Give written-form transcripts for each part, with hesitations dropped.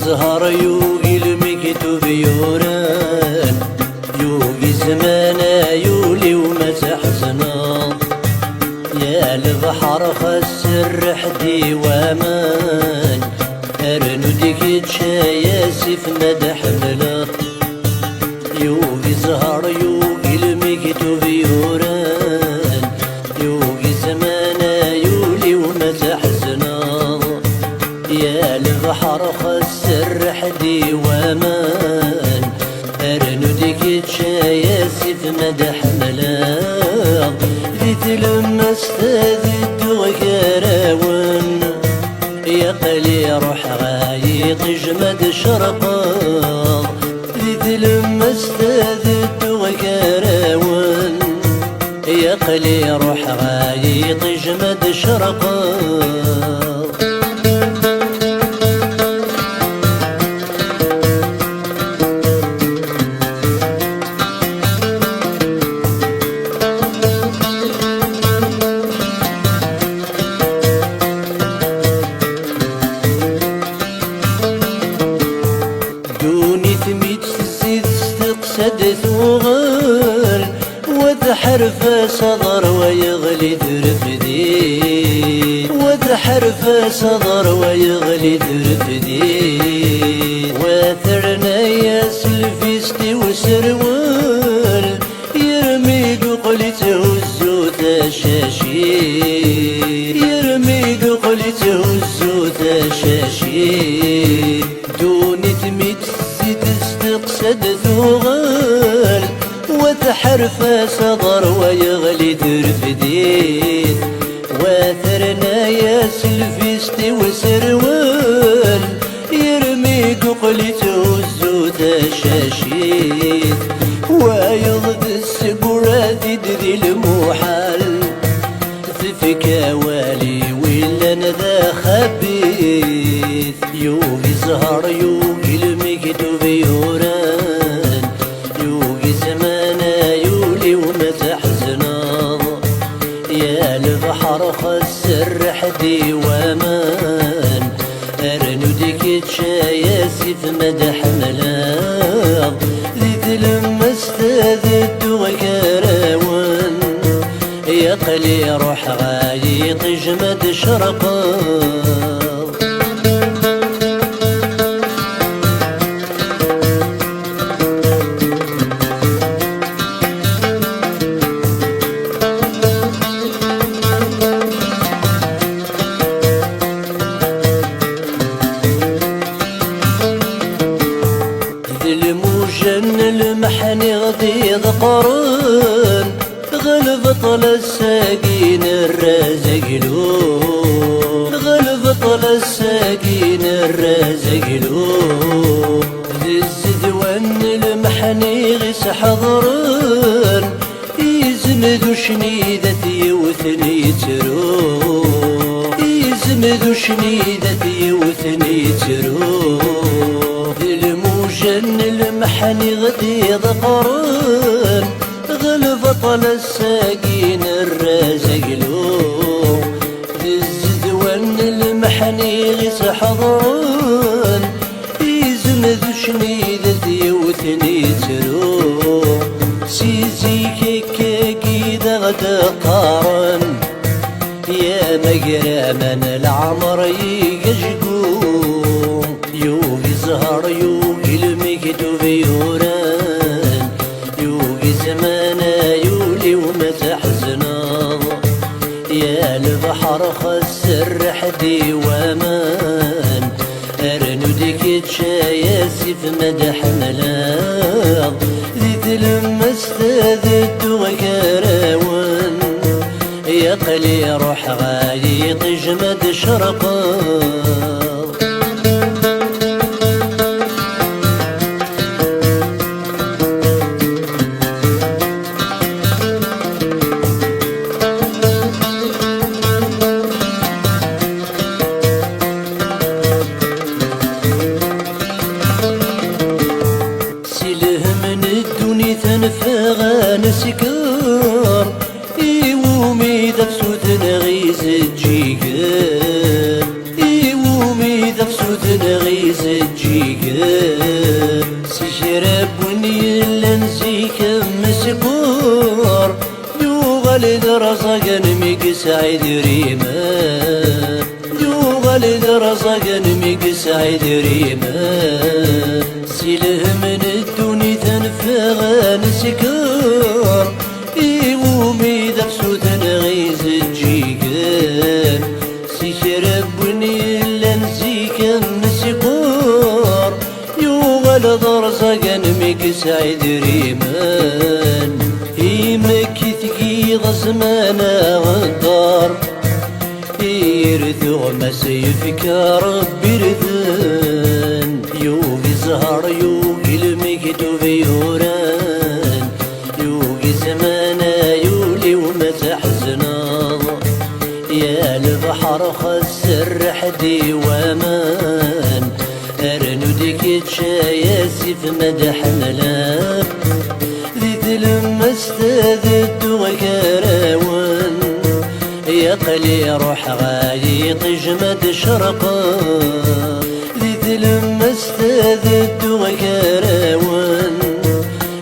زهر يوغي المكتوب يوران يوغي زمانا يولي وما تحزنا يا البحر خسر حدي وامان ارنو ديك تشاياسي في مدى حمله يوغي زهر يوغي المكتوب يوران يوغي زمانا يولي وما تحزنا يا البحر خسر حدي وامان ارنو ديك تشاياسي في مدى حمله ذي لما استاذد وكراون يا قلي روح غايط جمد شرقا ذي لما استاذد وكراون يا قلي روح غايط جمد شرقا سدث وغل وذحرف صدر ويغلي درفدي وذحرف صدر ويغلي درفدي واثرنا يا سلفيستي وسرول يرمي قلته الزوت الشاشي يرمي قلته الزوت الشاشي دوني تميت تستقصد ثوغل وتحرف صدر ويغلي درفدي واثرنا يا سلفيستي وسرول يرمي قلته الزوت الشاشيت ويضد السقرات ذي المحال تفك والي ولا نذا خبيث يوغي زهر يوغي المكتوب يوران يوغي زمانا يولي وما تحزنا يا البحر خسر حدي وامان ارنو ديك تشاياسي في مدى حمله ذي لما استاذد وكراون يا قلي روح غايط جمد شرقا الموجن المحني غضيض قرن غلب طل الساقين الرازق له غلب طل الساقين الرازق له ذي الزدوان المحني غس حضرن يزمدو شنيدة يوثني يترو يزمدو شنيدة يوثني يترو الموجن المحني غديض قرن غلب طل الساقين الرازق له ذي الزدوان المحني غس حضرن يزمد شنيدة يوثني ترو سيزي كيكاكيد غدا قارن يا مقرامن العمر يقشقون يوغي زهر يوغي المكتوب يوران يوغي زمانا يولي وما تحزنا يا البحر خسر حدي وامان ارنو ديك تشاياسي في مدى حمله ذي لما استاذد وكراون يا قلي روح غايط جمد شرقا تنفغان سكر يومي ذا بسود نغيز تجيكر غيز الجيقر سيشرب ونيلا نزيك مسكور يوغل درزق نميك سعيد ريما يوغل درزق نميك سعيد ريما سيله من الدنيا تنفغ نسكر يومي درسو تنغيز الجيقر سيشرب ونيلا نزيك مسكور يوغل درزق نميك سعيد ريمان يمكي ثقيض زمانا غدار يرثو ما سيفكر بردان يوغي زهر يوغي المكتوب يوران يوغي زمانا يولي وما تحزنا يا البحر خسر حدي وامان ارنو ديك تشاياسي في مدح ملام لما استاذت وكراون يا قلي روح غايط جمد شرقا لما استاذت وكراون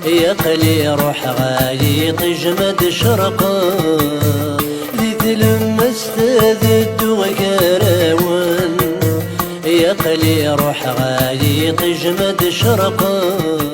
يا قلي روح غايط جمد شرقا لما استاذت وكراون يا قلي روح غايط جمد شرقا